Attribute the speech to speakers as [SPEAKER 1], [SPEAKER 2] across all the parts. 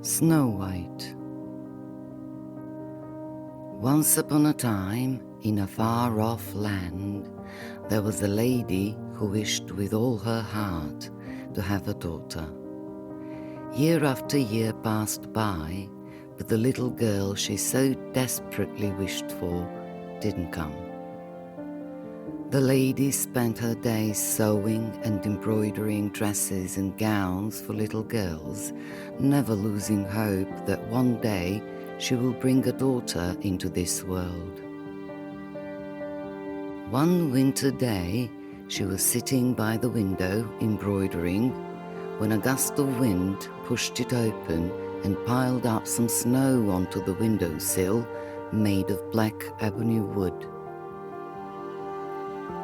[SPEAKER 1] Snow White. Once upon a time, in a far-off land, there was a lady who wished with all her heart to have a daughter. Year after year passed by, but the little girl she so desperately wished for didn't come. The lady spent her days sewing and embroidering dresses and gowns for little girls, never losing hope that one day she will bring a daughter into this world. One winter day, she was sitting by the window embroidering when a gust of wind pushed it open and piled up some snow onto the windowsill made of black ebony wood.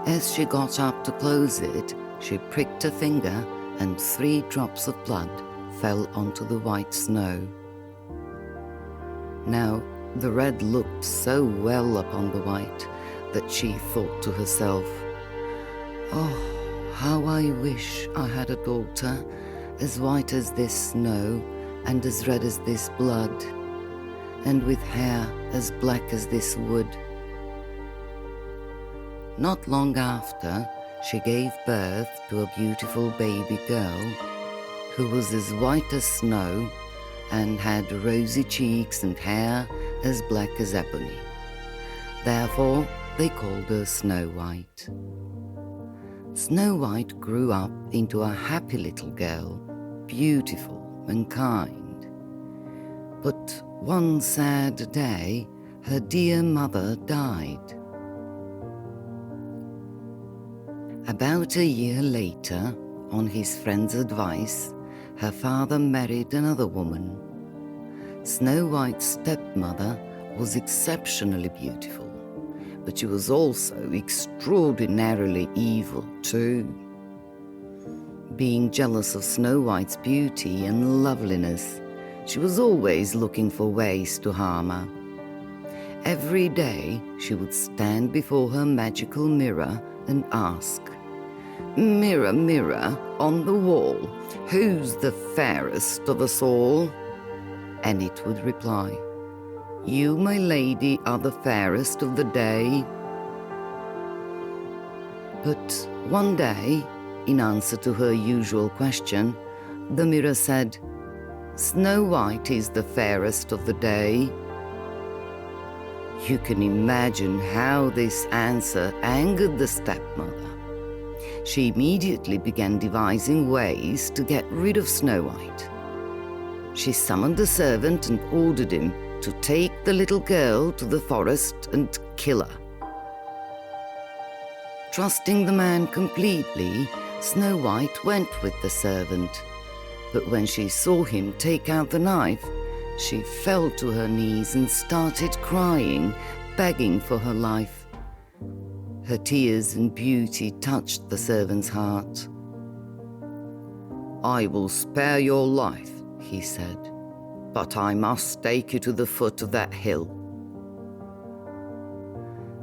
[SPEAKER 1] As she got up to close it, she pricked her finger and 3 drops of blood fell onto the white snow. Now, the red looked so well upon the white that she thought to herself, "Oh, how I wish I had a daughter as white as this snow and as red as this blood, and with hair as black as this wood." Not long after, she gave birth to a beautiful baby girl who was as white as snow and had rosy cheeks and hair as black as ebony. Therefore, they called her Snow White. Snow White grew up into a happy little girl, beautiful and kind. But one sad day, her dear mother died. About a year later, on his friend's advice, her father married another woman. Snow White's stepmother was exceptionally beautiful, but she was also extraordinarily evil too. Being jealous of Snow White's beauty and loveliness, she was always looking for ways to harm her. Every day she would stand before her magical mirror and ask, "Mirror, mirror on the wall, who's the fairest of us all?" And it would reply, "You, my lady, are the fairest of the day." But one day, in answer to her usual question, the mirror said, "Snow White is the fairest of the day." You can imagine how this answer angered the stepmother. She immediately began devising ways to get rid of Snow White. She summoned a servant and ordered him to take the little girl to the forest and kill her. Trusting the man completely, Snow White went with the servant. But when she saw him take out the knife, she fell to her knees and started crying, begging for her life. Her tears and beauty touched the servant's heart. "I will spare your life," he said, "but I must take you to the foot of that hill."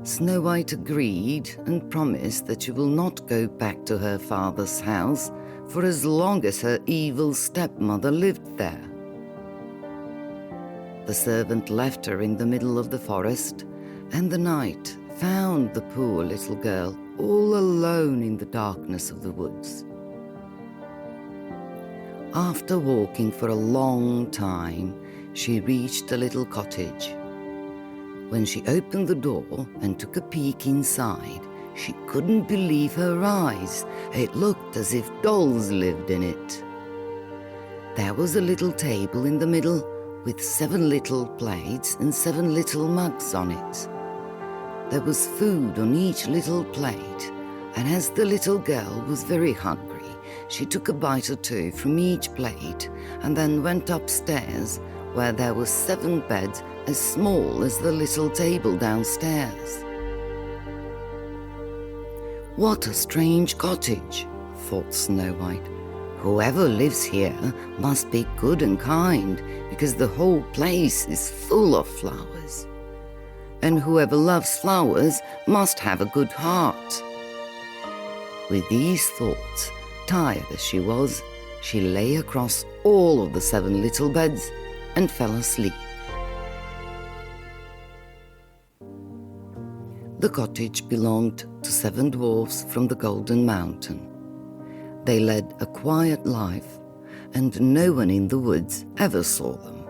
[SPEAKER 1] Snow White agreed and promised that she will not go back to her father's house for as long as her evil stepmother lived there. The servant left her in the middle of the forest, and the night found the poor little girl all alone in the darkness of the woods. After walking for a long time, she reached a little cottage. When she opened the door and took a peek inside, she couldn't believe her eyes. It looked as if dolls lived in it. There was a little table in the middle with 7 little plates and 7 little mugs on it. There was food on each little plate, and as the little girl was very hungry, she took a bite or 2 from each plate and then went upstairs, where there were 7 beds as small as the little table downstairs. "What a strange cottage," thought Snow White. "Whoever lives here must be good and kind, because the whole place is full of flowers. And whoever loves flowers must have a good heart." With these thoughts, tired as she was, she lay across all of the 7 little beds and fell asleep. The cottage belonged to 7 dwarfs from the Golden Mountain. They led a quiet life, and no one in the woods ever saw them.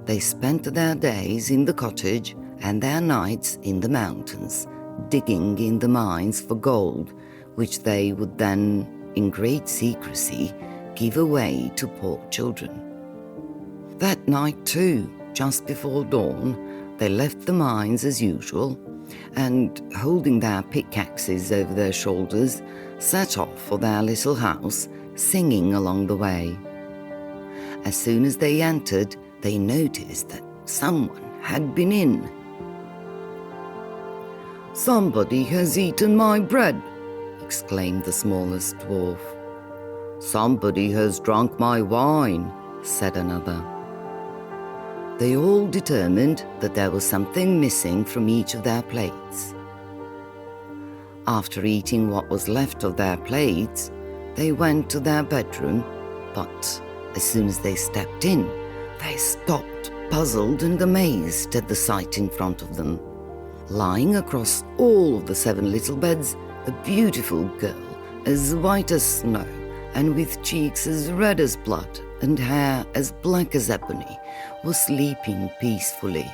[SPEAKER 1] They spent their days in the cottage and their nights in the mountains, digging in the mines for gold, which they would then, in great secrecy, give away to poor children. That night too, just before dawn, they left the mines as usual, and, holding their pickaxes over their shoulders, set off for their little house, singing along the way. As soon as they entered, they noticed that someone had been in. "Somebody has eaten my bread," exclaimed the smallest dwarf. "Somebody has drunk my wine," said another. They all determined that there was something missing from each of their plates. After eating what was left of their plates, they went to their bedroom, but as soon as they stepped in, they stopped, puzzled and amazed at the sight in front of them. Lying across all of the 7 little beds, a beautiful girl, as white as snow, and with cheeks as red as blood and hair as black as ebony, was sleeping peacefully.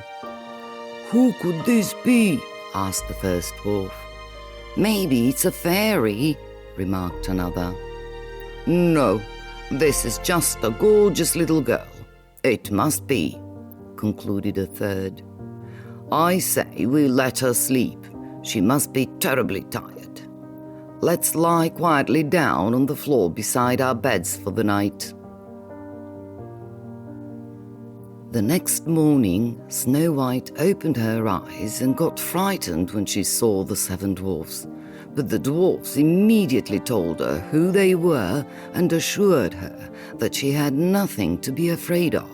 [SPEAKER 1] "Who could this be?" asked the first dwarf. "Maybe it's a fairy," remarked another. "No, this is just a gorgeous little girl. It must be," concluded a third. "I say we let her sleep. She must be terribly tired. Let's lie quietly down on the floor beside our beds for the night." The next morning, Snow White opened her eyes and got frightened when she saw the 7 dwarfs. But the dwarfs immediately told her who they were and assured her that she had nothing to be afraid of.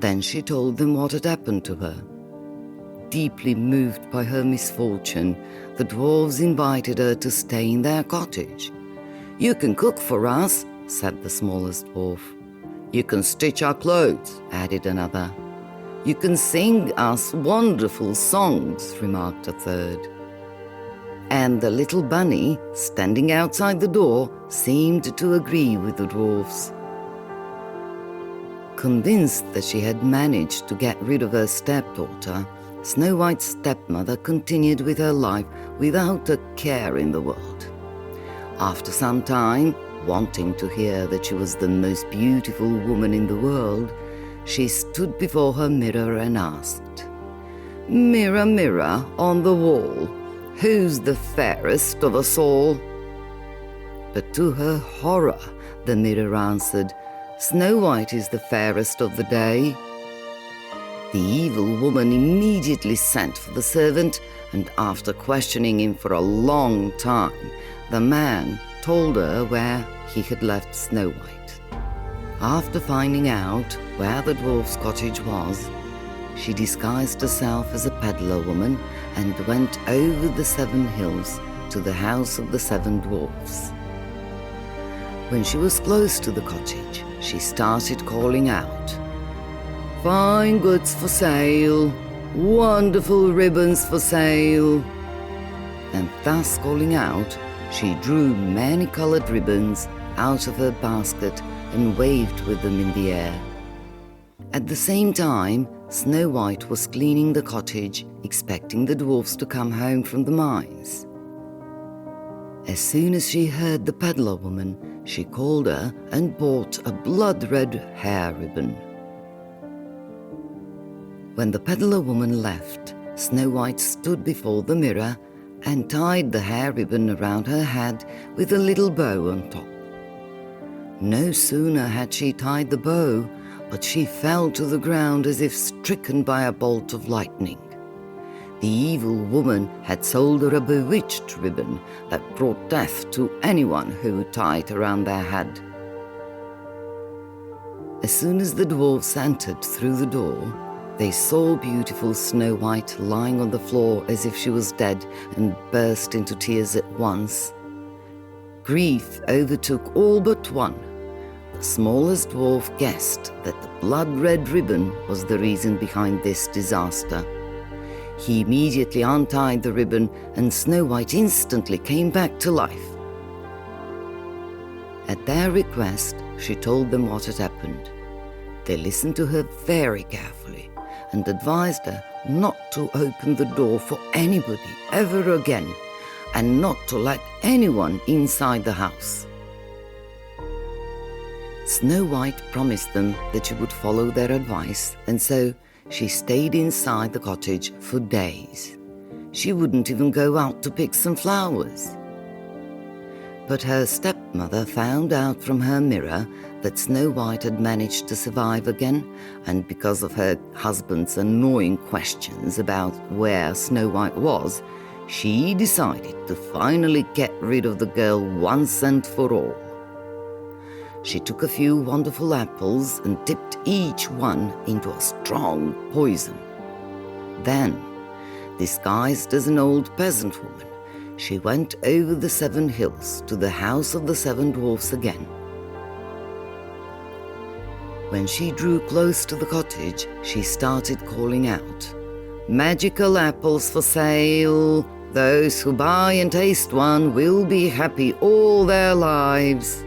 [SPEAKER 1] Then she told them what had happened to her. Deeply moved by her misfortune, the dwarves invited her to stay in their cottage. "You can cook for us," said the smallest dwarf. "You can stitch our clothes," added another. "You can sing us wonderful songs," remarked a third. And the little bunny, standing outside the door, seemed to agree with the dwarfs. Convinced that she had managed to get rid of her stepdaughter, Snow White's stepmother continued with her life without a care in the world. After some time, wanting to hear that she was the most beautiful woman in the world, she stood before her mirror and asked, "Mirror, mirror on the wall, who's the fairest of us all?" But to her horror, the mirror answered, "Snow White is the fairest of the day." The evil woman immediately sent for the servant, and after questioning him for a long time, the man told her where he had left Snow White. After finding out where the dwarf's cottage was, she disguised herself as a peddler woman and went over the 7 hills to the house of the 7 dwarfs. When she was close to the cottage, she started calling out, "Fine goods for sale, wonderful ribbons for sale." And thus calling out, she drew many colored ribbons out of her basket and waved with them in the air. At the same time, Snow White was cleaning the cottage, expecting the dwarfs to come home from the mines. As soon as she heard the peddler woman, she called her and bought a blood-red hair ribbon. When the peddler woman left, Snow White stood before the mirror and tied the hair ribbon around her head with a little bow on top. No sooner had she tied the bow, but she fell to the ground as if stricken by a bolt of lightning. The evil woman had sold her a bewitched ribbon that brought death to anyone who tied it around their head. As soon as the dwarfs entered through the door, they saw beautiful Snow White lying on the floor as if she was dead and burst into tears at once. Grief overtook all but one. the smallest dwarf guessed that the blood-red ribbon was the reason behind this disaster. He immediately untied the ribbon, and Snow White instantly came back to life. At their request, she told them what had happened. They listened to her very carefully and advised her not to open the door for anybody ever again, and not to let anyone inside the house. Snow White promised them that she would follow their advice, and so she stayed inside the cottage for days. She wouldn't even go out to pick some flowers. But her stepmother found out from her mirror that Snow White had managed to survive again, and because of her husband's annoying questions about where Snow White was, she decided to finally get rid of the girl once and for all. She took a few wonderful apples and dipped each one into a strong poison. Then, disguised as an old peasant woman, she went over the 7 hills to the house of the 7 dwarfs again. When she drew close to the cottage, she started calling out, "Magical apples for sale! Those who buy and taste one will be happy all their lives."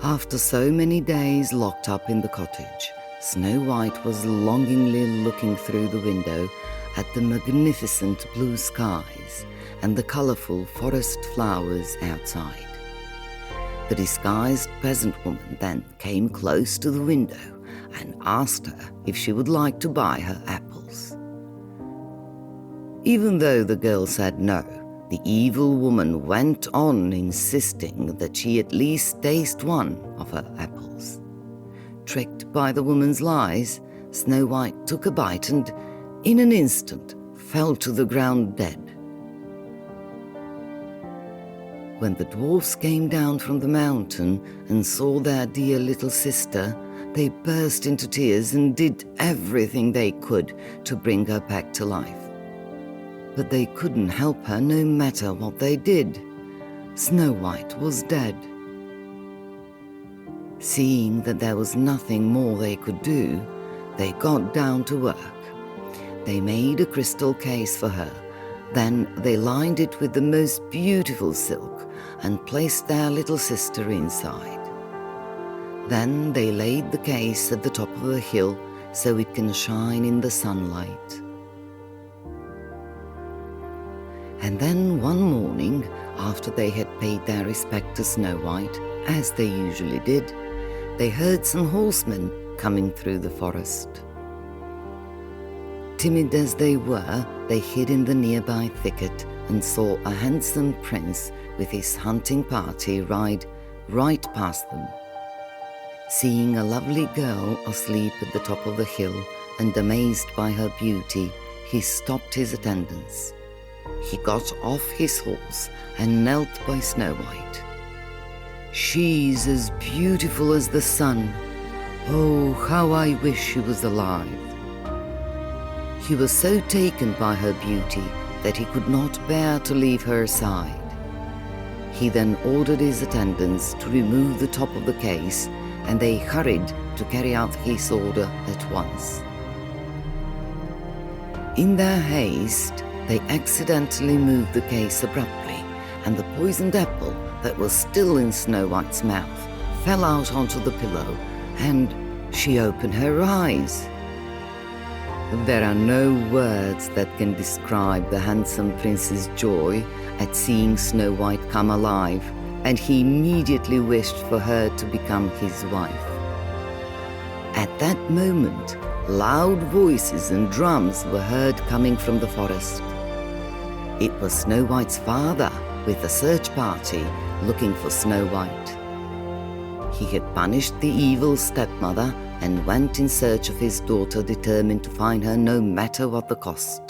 [SPEAKER 1] After so many days locked up in the cottage, Snow White was longingly looking through the window at the magnificent blue skies and the colorful forest flowers outside. The disguised peasant woman then came close to the window and asked her if she would like to buy her apples. Even though the girl said no, the evil woman went on insisting that she at least taste one of her apples. Tricked by the woman's lies, Snow White took a bite and, in an instant, fell to the ground dead. When the dwarfs came down from the mountain and saw their dear little sister, they burst into tears and did everything they could to bring her back to life. But they couldn't help her no matter what they did. Snow White was dead. Seeing that there was nothing more they could do, they got down to work. They made a crystal case for her. Then they lined it with the most beautiful silk and placed their little sister inside. Then they laid the case at the top of the hill so it can shine in the sunlight. And then one morning, after they had paid their respect to Snow White, as they usually did, they heard some horsemen coming through the forest. Timid as they were, they hid in the nearby thicket and saw a handsome prince with his hunting party ride right past them. Seeing a lovely girl asleep at the top of the hill and amazed by her beauty, he stopped his attendants. He got off his horse and knelt by Snow White. "She's as beautiful as the sun. Oh, how I wish she was alive." He was so taken by her beauty that he could not bear to leave her side. He then ordered his attendants to remove the top of the case, and they hurried to carry out his order at once. In their haste, they accidentally moved the case abruptly, and the poisoned apple that was still in Snow White's mouth fell out onto the pillow, and she opened her eyes. There are no words that can describe the handsome prince's joy at seeing Snow White come alive, and he immediately wished for her to become his wife. At that moment, loud voices and drums were heard coming from the forest. It was Snow White's father with a search party looking for Snow White. He had punished the evil stepmother and went in search of his daughter, determined to find her no matter what the cost.